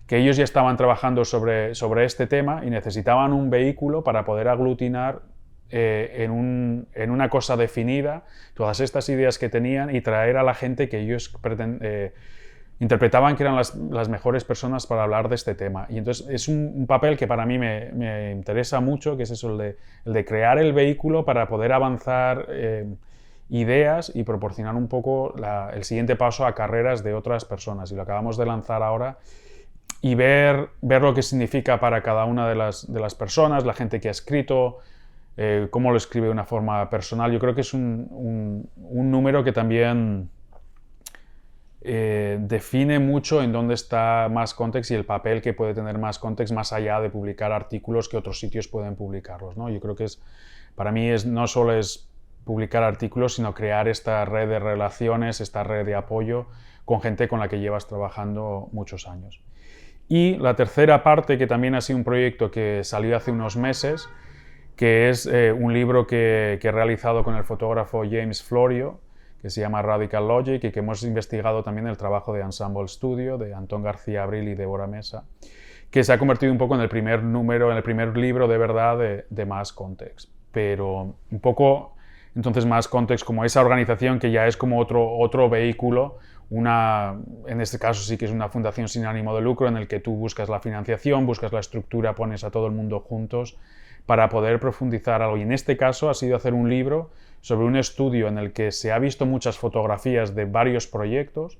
que ellos ya estaban trabajando sobre este tema y necesitaban un vehículo para poder aglutinar en una cosa definida todas estas ideas que tenían y traer a la gente que ellos interpretaban que eran las mejores personas para hablar de este tema. Y entonces es un papel que para mí me interesa mucho, que es eso, el de crear el vehículo para poder avanzar ideas y proporcionar un poco el siguiente paso a carreras de otras personas. Y lo acabamos de lanzar ahora, y ver lo que significa para cada una de las personas, la gente que ha escrito, cómo lo escribe de una forma personal. Yo creo que es un número que también define mucho en dónde está Mass Context y el papel que puede tener Mass Context más allá de publicar artículos que otros sitios pueden publicarlos, ¿no? Yo creo que para mí no solo es publicar artículos, sino crear esta red de relaciones, esta red de apoyo con gente con la que llevas trabajando muchos años. Y la tercera parte, que también ha sido un proyecto que salió hace unos meses, que es un libro que he realizado con el fotógrafo James Florio, que se llama Radical Logic, y que hemos investigado también el trabajo de Ensemble Studio, de Antón García Abril y Débora Mesa, que se ha convertido un poco en el primer número, en el primer libro de verdad de Mass Context. Pero un poco, entonces, Mass Context como esa organización que ya es como otro vehículo, en este caso sí que es una fundación sin ánimo de lucro, en el que tú buscas la financiación, buscas la estructura, pones a todo el mundo juntos para poder profundizar algo. Y en este caso ha sido hacer un libro sobre un estudio en el que se ha visto muchas fotografías de varios proyectos,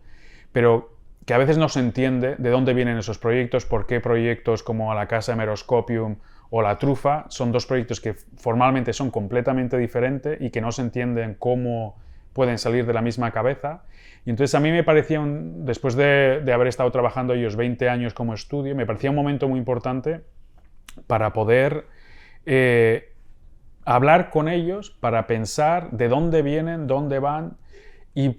pero que a veces no se entiende de dónde vienen esos proyectos, por qué proyectos como la Casa Hemeroscopium o la Trufa son dos proyectos que formalmente son completamente diferentes y que no se entienden cómo pueden salir de la misma cabeza. Y entonces a mí me parecía, después de haber estado trabajando ellos 20 años como estudio, me parecía un momento muy importante para poder hablar con ellos, para pensar de dónde vienen, dónde van, y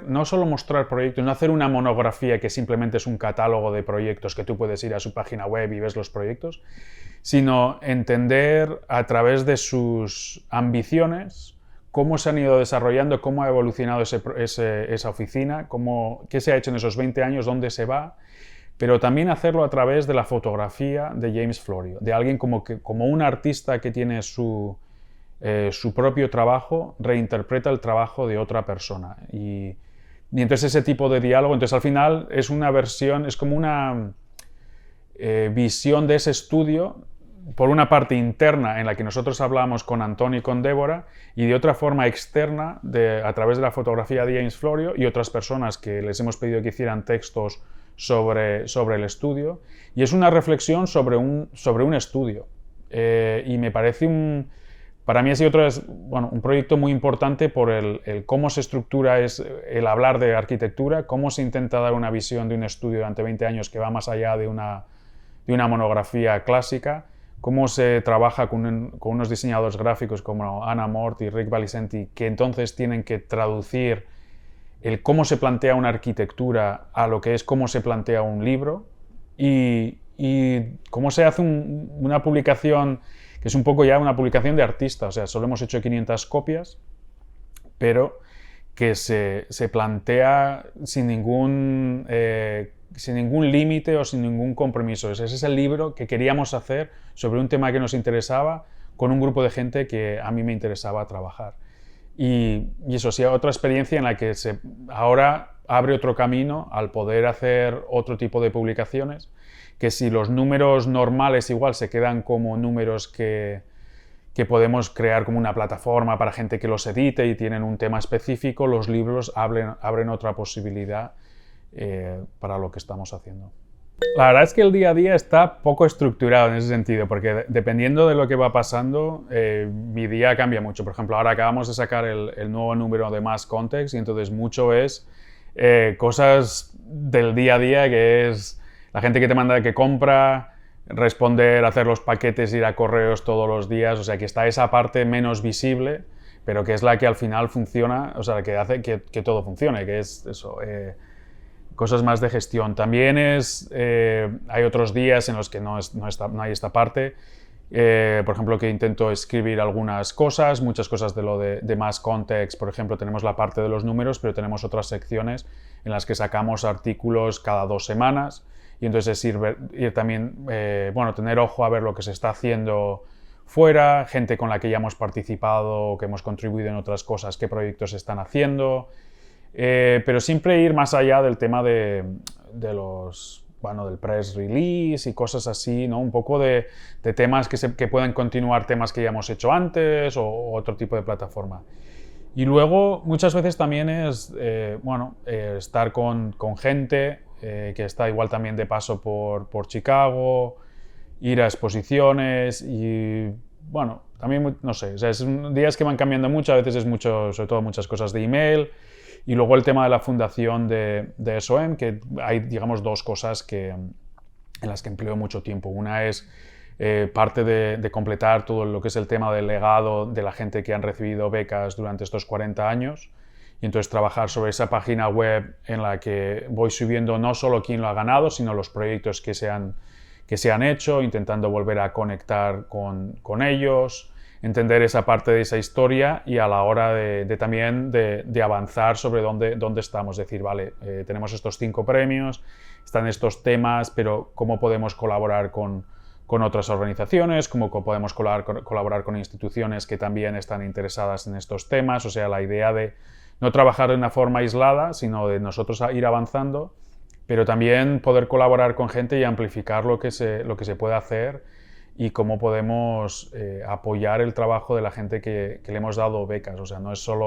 no solo mostrar proyectos, no hacer una monografía que simplemente es un catálogo de proyectos que tú puedes ir a su página web y ves los proyectos, sino entender a través de sus ambiciones cómo se han ido desarrollando, cómo ha evolucionado esa oficina, qué se ha hecho en esos 20 años, dónde se va, pero también hacerlo a través de la fotografía de James Florio, de alguien como un artista que tiene su propio trabajo, reinterpreta el trabajo de otra persona. Y entonces ese tipo de diálogo, entonces al final es una versión, es como una visión de ese estudio, por una parte interna en la que nosotros hablamos con Antón y con Débora, y de otra forma externa a través de la fotografía de James Florio y otras personas que les hemos pedido que hicieran textos sobre el estudio, y es una reflexión sobre un estudio. Y me parece para mí ha sido un proyecto muy importante por el cómo se estructura el hablar de arquitectura, cómo se intenta dar una visión de un estudio durante 20 años que va más allá de una monografía clásica, cómo se trabaja con unos diseñadores gráficos como Anna Mort y Rick Valicenti, que entonces tienen que traducir el cómo se plantea una arquitectura a lo que es cómo se plantea un libro, y cómo se hace una publicación que es un poco ya una publicación de artista. O sea, solo hemos hecho 500 copias, pero que se plantea sin ningún límite o sin ningún compromiso. Ese es el libro que queríamos hacer sobre un tema que nos interesaba, con un grupo de gente que a mí me interesaba trabajar. Y eso sí, otra experiencia en la que ahora abre otro camino al poder hacer otro tipo de publicaciones, que si los números normales igual se quedan como números que podemos crear como una plataforma para gente que los edite y tienen un tema específico, los libros abren otra posibilidad para lo que estamos haciendo. La verdad es que el día a día está poco estructurado en ese sentido, porque dependiendo de lo que va pasando, mi día cambia mucho. Por ejemplo, ahora acabamos de sacar el nuevo número de Mass Context, y entonces mucho es cosas del día a día, que es la gente que te manda, que compra, responder, hacer los paquetes, ir a correos todos los días. O sea, que está esa parte menos visible, pero que es la que al final funciona, o sea, que hace que todo funcione, que es eso. Cosas más de gestión. También hay otros días en los que no hay esta parte. Por ejemplo, que intento escribir algunas cosas, muchas cosas de lo de Mass Context. Por ejemplo, tenemos la parte de los números, pero tenemos otras secciones en las que sacamos artículos cada 2 semanas. Y entonces ir también, tener ojo a ver lo que se está haciendo fuera, gente con la que ya hemos participado, que hemos contribuido en otras cosas, qué proyectos se están haciendo. Pero siempre ir más allá del tema del press release y cosas así, ¿no? Un poco de temas que puedan continuar, temas que ya hemos hecho antes, o otro tipo de plataforma. Y luego muchas veces también es estar con gente que está igual también de paso por Chicago, ir a exposiciones y también, no sé, o sea, días que van cambiando mucho, a veces es mucho, sobre todo muchas cosas de email. Y luego el tema de la fundación de SOM, que hay, digamos, 2 cosas en las que empleo mucho tiempo. Una es parte de completar todo lo que es el tema del legado de la gente que han recibido becas durante estos 40 años. Y entonces trabajar sobre esa página web en la que voy subiendo no solo quién lo ha ganado, sino los proyectos que se han hecho, intentando volver a conectar con ellos, entender esa parte de esa historia, y a la hora también de avanzar sobre dónde estamos. Decir, vale, tenemos estos 5 premios, están estos temas, pero cómo podemos colaborar con otras organizaciones, cómo podemos colaborar con instituciones que también están interesadas en estos temas. O sea, la idea de no trabajar de una forma aislada, sino de nosotros ir avanzando, pero también poder colaborar con gente y amplificar lo que se puede hacer, y cómo podemos apoyar el trabajo de la gente que le hemos dado becas. O sea,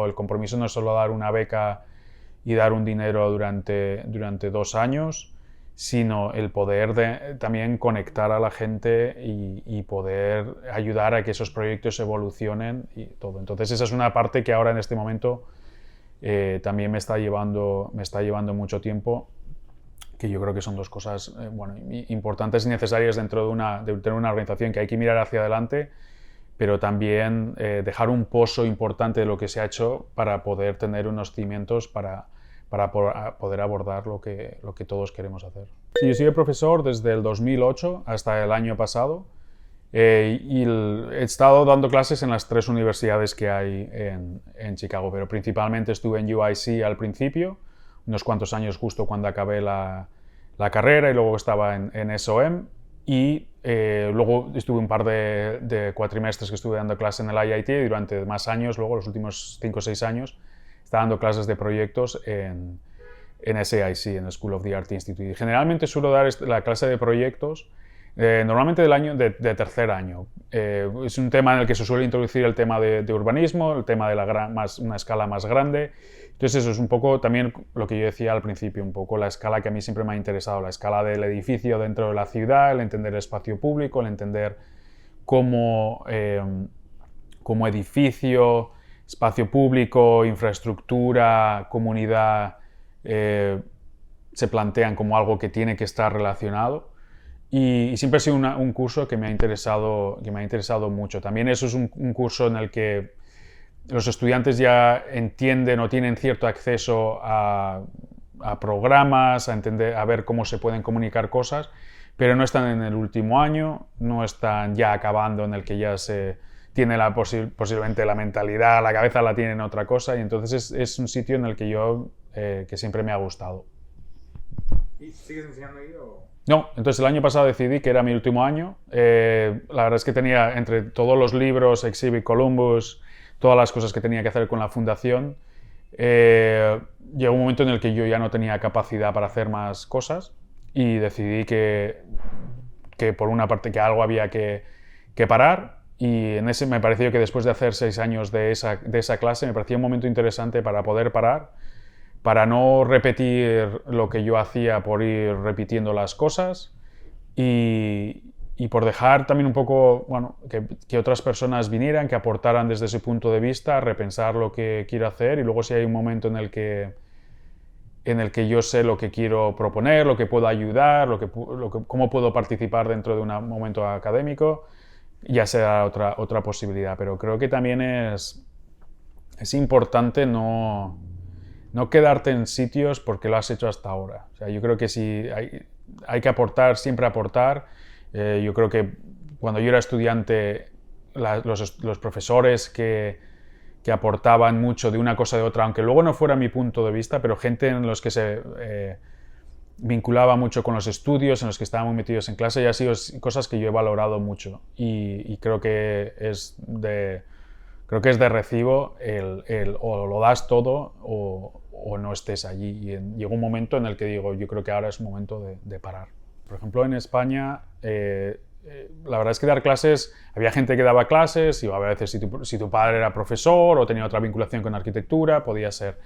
el compromiso no es solo dar una beca y dar un dinero durante 2 años, sino el poder también conectar a la gente y poder ayudar a que esos proyectos evolucionen y todo. Entonces esa es una parte que ahora en este momento también me está llevando mucho tiempo, que yo creo que son 2 cosas importantes y necesarias dentro de tener una organización, que hay que mirar hacia adelante, pero también dejar un pozo importante de lo que se ha hecho para poder tener unos cimientos para poder abordar lo que todos queremos hacer. Sí, yo soy profesor desde el 2008 hasta el año pasado, y he estado dando clases en las 3 universidades que hay en Chicago, pero principalmente estuve en UIC al principio, unos cuantos años justo cuando acabé la carrera, y luego estaba en SOM, y luego estuve un par de cuatrimestres que estuve dando clases en el IIT, y durante más años, luego los últimos 5 o 6 años, estaba dando clases de proyectos en SAIC, en el School of the Art Institute. Y generalmente suelo dar la clase de proyectos Normalmente de tercer año. Es un tema en el que se suele introducir el tema de urbanismo, el tema de una escala más grande. Entonces eso es un poco también lo que yo decía al principio, un poco la escala que a mí siempre me ha interesado, la escala del edificio dentro de la ciudad, el entender el espacio público, el entender cómo edificio, espacio público, infraestructura, comunidad se plantean como algo que tiene que estar relacionado. Y siempre ha sido un curso que me ha interesado mucho. También eso es un curso en el que los estudiantes ya entienden o tienen cierto acceso a programas, a ver cómo se pueden comunicar cosas, pero no están en el último año, no están ya acabando en el que ya se tiene posiblemente la mentalidad, la cabeza la tienen otra cosa, y entonces es un sitio en el que yo que siempre me ha gustado. ¿Y sigues enseñando ahí o...? No, entonces el año pasado decidí que era mi último año. La verdad es que tenía entre todos los libros, Exhibit Columbus, todas las cosas que tenía que hacer con la fundación, llegó un momento en el que yo ya no tenía capacidad para hacer más cosas y decidí que por una parte que algo había que parar, y en ese me pareció que después de hacer 6 años de esa clase me parecía un momento interesante para poder parar, para no repetir lo que yo hacía por ir repitiendo las cosas y por dejar también un poco, bueno, que otras personas vinieran, que aportaran desde ese punto de vista, repensar lo que quiero hacer, y luego si hay un momento en el que yo sé lo que quiero proponer, lo que puedo ayudar, cómo puedo participar dentro de un momento académico, ya será otra posibilidad. Pero creo que también es importante no quedarte en sitios porque lo has hecho hasta ahora. O sea, yo creo que sí hay que aportar, siempre aportar. Yo creo que cuando yo era estudiante, los profesores que aportaban mucho de una cosa de otra, aunque luego no fuera mi punto de vista, pero gente en los que se vinculaba mucho con los estudios, en los que estaban muy metidos en clase, y ha sido cosas que yo he valorado mucho. Y creo que es de recibo o lo das todo o no estés allí. Y llegó un momento en el que digo, yo creo que ahora es un momento de parar. Por ejemplo, en España, la verdad es que dar clases, había gente que daba clases, y a veces si tu padre era profesor o tenía otra vinculación con arquitectura, podía ser.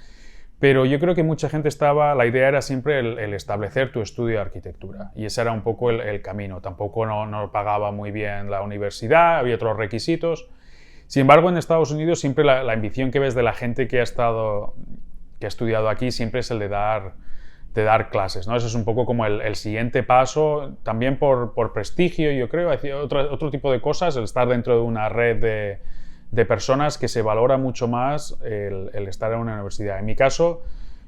Pero yo creo que mucha gente la idea era siempre el establecer tu estudio de arquitectura, y ese era un poco el camino. Tampoco no pagaba muy bien la universidad, había otros requisitos. Sin embargo, en Estados Unidos siempre la ambición que ves de la gente que ha estudiado aquí siempre es el de dar clases, ¿no? Eso es un poco como el siguiente paso, también por prestigio, yo creo, otro tipo de cosas, el estar dentro de una red de personas que se valora mucho más el estar en una universidad. En mi caso,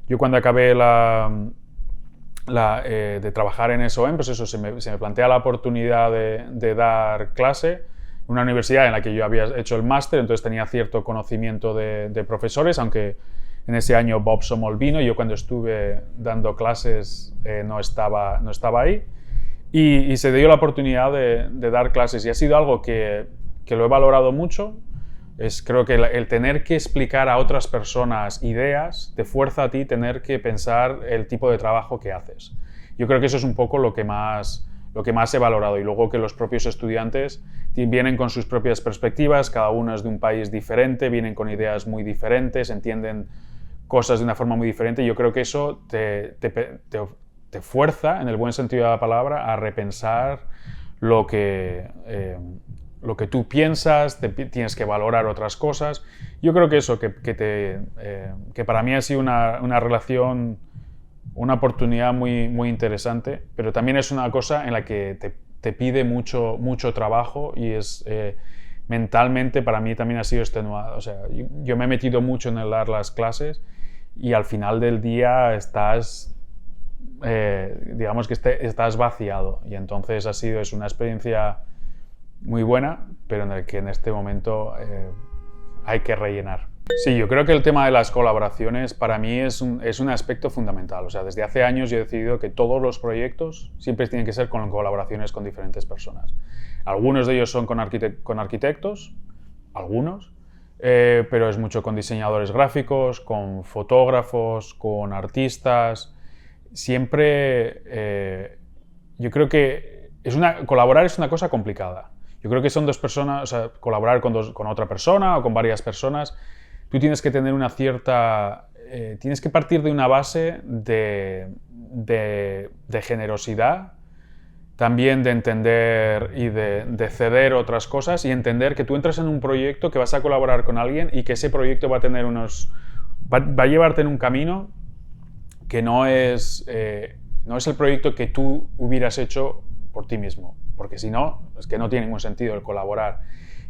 yo cuando acabé de trabajar en SOM, pues eso, se me plantea la oportunidad de dar clase en una universidad en la que yo había hecho el máster, entonces tenía cierto conocimiento de profesores, aunque en ese año Bob Somol vino, y yo cuando estuve dando clases no estaba ahí, y se dio la oportunidad de dar clases, y ha sido algo que lo he valorado mucho. Creo que el tener que explicar a otras personas ideas te fuerza a ti tener que pensar el tipo de trabajo que haces. Yo creo que eso es un poco lo que más he valorado, y luego que los propios estudiantes vienen con sus propias perspectivas, cada uno es de un país diferente, vienen con ideas muy diferentes, entienden cosas de una forma muy diferente, y yo creo que eso te fuerza, en el buen sentido de la palabra, a repensar lo que tú piensas, tienes que valorar otras cosas. Yo creo que eso, que para mí ha sido una relación, una oportunidad muy, muy interesante, pero también es una cosa en la que te pide mucho trabajo, y mentalmente para mí también ha sido extenuado. O sea, yo me he metido mucho en el dar las clases, y al final del día digamos que estás vaciado, y entonces es una experiencia muy buena, pero en el que en este momento hay que rellenar. Sí, yo creo que el tema de las colaboraciones para mí es un aspecto fundamental. O sea, desde hace años yo he decidido que todos los proyectos siempre tienen que ser con colaboraciones con diferentes personas. Algunos de ellos son con arquitectos, algunos, pero es mucho con diseñadores gráficos, con fotógrafos, con artistas. Siempre yo creo que colaborar es una cosa complicada. Yo creo que son dos personas, o sea, colaborar con otra persona o con varias personas, tú tienes que tener una cierta... tienes que partir de una base de generosidad, también de entender y de ceder otras cosas y entender que tú entras en un proyecto, que vas a colaborar con alguien y que ese proyecto va a tener va a llevarte en un camino que no es el proyecto que tú hubieras hecho por ti mismo, porque si no, es que no tiene ningún sentido el colaborar.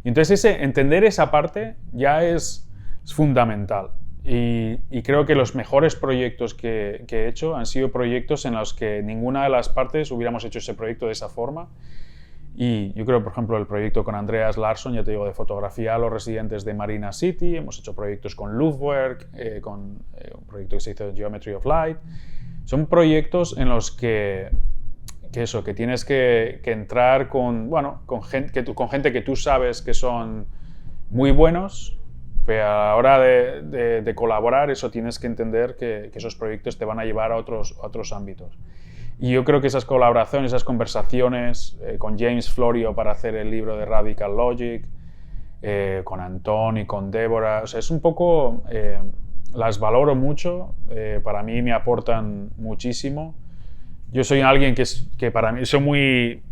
Y entonces entender esa parte ya es fundamental. Y creo que los mejores proyectos que he hecho han sido proyectos en los que ninguna de las partes hubiéramos hecho ese proyecto de esa forma. Y yo creo, por ejemplo, el proyecto con Andreas Larsson, ya te digo, de fotografía a los residentes de Marina City. Hemos hecho proyectos con Luftwerk, con un proyecto que se hizo Geometry of Light. Son proyectos en los que tienes que entrar con gente que tú sabes que son muy buenos, pero a la hora de colaborar, eso tienes que entender que esos proyectos te van a llevar a otros ámbitos. Y yo creo que esas colaboraciones, esas conversaciones con James Florio para hacer el libro de Radical Logic, con Antón y con Débora, o sea, es un poco... las valoro mucho, para mí me aportan muchísimo. Yo soy alguien que para mí soy muy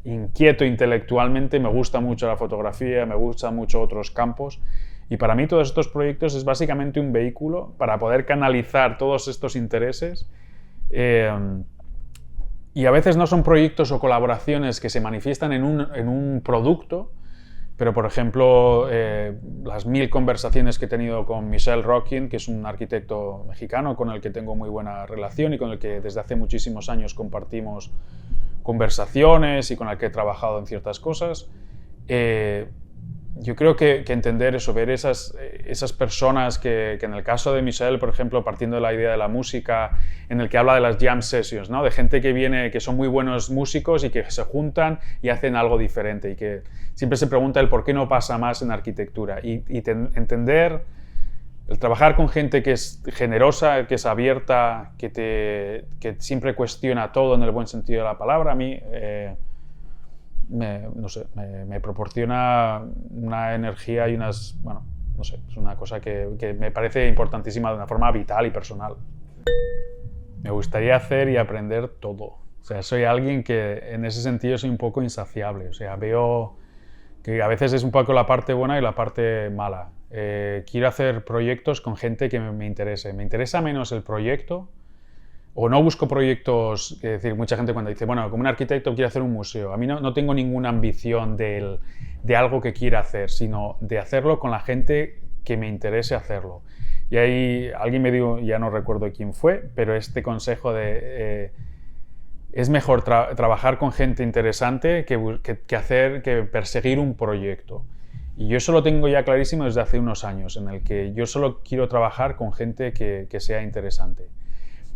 inquieto intelectualmente, me gusta mucho la fotografía, me gustan mucho otros campos. Y para mí todos estos proyectos es básicamente un vehículo para poder canalizar todos estos intereses. Y a veces no son proyectos o colaboraciones que se manifiestan en un producto, pero por ejemplo, las 1000 conversaciones que he tenido con Michel Rockin, que es un arquitecto mexicano con el que tengo muy buena relación y con el que desde hace muchísimos años compartimos conversaciones y con el que he trabajado en ciertas cosas. Yo creo que entender eso, ver esas personas que en el caso de Michel, por ejemplo, partiendo de la idea de la música, en el que habla de las jam sessions, ¿no? De gente que viene, que son muy buenos músicos y que se juntan y hacen algo diferente y que siempre se pregunta el por qué no pasa más en arquitectura y entender, el trabajar con gente que es generosa, que es abierta, que siempre cuestiona todo en el buen sentido de la palabra, a mí... me proporciona una energía y unas... Bueno, no sé, es una cosa que me parece importantísima de una forma vital y personal. Me gustaría hacer y aprender todo. O sea, soy alguien que en ese sentido soy un poco insaciable. O sea, veo que a veces es un poco la parte buena y la parte mala. Quiero hacer proyectos con gente que me interese. Me interesa menos el proyecto. O no busco proyectos, es decir, mucha gente cuando dice, bueno, como un arquitecto quiere hacer un museo, a mí no tengo ninguna ambición de algo que quiera hacer, sino de hacerlo con la gente que me interese hacerlo. Y ahí alguien me dijo, ya no recuerdo quién fue, pero este consejo de es mejor trabajar con gente interesante que perseguir un proyecto. Y yo eso lo tengo ya clarísimo desde hace unos años, en el que yo solo quiero trabajar con gente que sea interesante.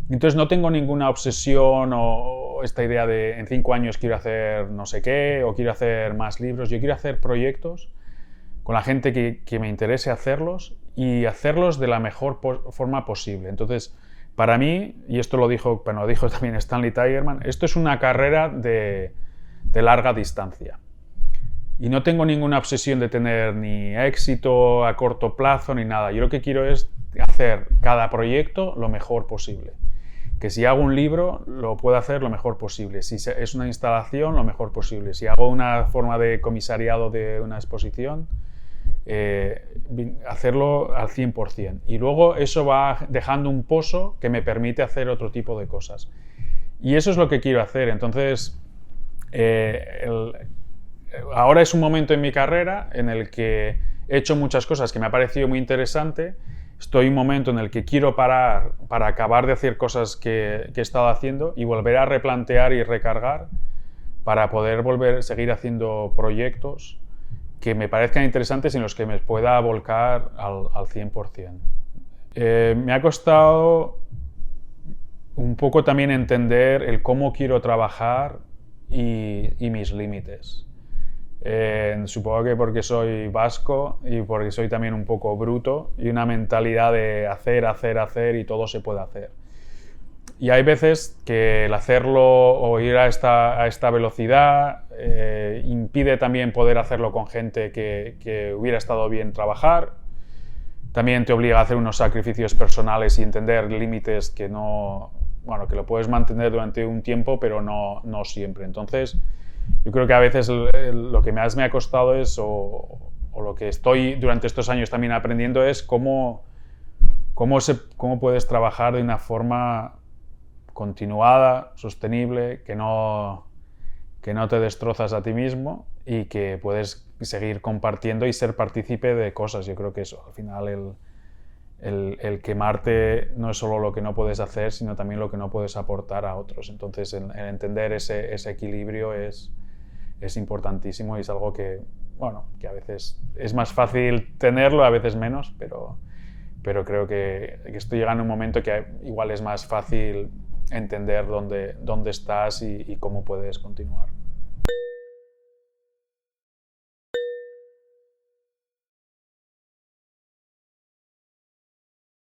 Entonces no tengo ninguna obsesión o esta idea de en 5 años quiero hacer no sé qué o quiero hacer más libros. Yo quiero hacer proyectos con la gente que me interese hacerlos y hacerlos de la mejor forma posible. Entonces, para mí, y esto lo dijo también Stanley Tigerman, esto es una carrera de larga distancia. Y no tengo ninguna obsesión de tener ni éxito a corto plazo ni nada. Yo lo que quiero es hacer cada proyecto lo mejor posible. Que si hago un libro, lo puedo hacer lo mejor posible. Si es una instalación, lo mejor posible. Si hago una forma de comisariado de una exposición, hacerlo al 100%. Y luego eso va dejando un pozo que me permite hacer otro tipo de cosas. Y eso es lo que quiero hacer. Entonces, ahora es un momento en mi carrera en el que he hecho muchas cosas que me ha parecido muy interesante. Estoy en un momento en el que quiero parar para acabar de hacer cosas que he estado haciendo y volver a replantear y recargar para poder seguir haciendo proyectos que me parezcan interesantes y en los que me pueda volcar al 100%. Me ha costado un poco también entender el cómo quiero trabajar y mis límites. Supongo que porque soy vasco y porque soy también un poco bruto y una mentalidad de hacer y todo se puede hacer. Y hay veces que el hacerlo o ir a esta velocidad impide también poder hacerlo con gente que hubiera estado bien trabajar. También te obliga a hacer unos sacrificios personales y entender límites que no, bueno, que lo puedes mantener durante un tiempo, pero no siempre. Entonces, yo creo que a veces lo que más me ha costado es, o lo que estoy durante estos años también aprendiendo, es cómo puedes trabajar de una forma continuada, sostenible, que no te destrozas a ti mismo y que puedes seguir compartiendo y ser partícipe de cosas. Yo creo que eso, al final, el quemarte no es solo lo que no puedes hacer, sino también lo que no puedes aportar a otros. Entonces, el entender ese equilibrio es importantísimo y es algo que, bueno, que a veces es más fácil tenerlo, a veces menos, pero creo que estoy llegando a un momento que igual es más fácil entender dónde estás y cómo puedes continuar.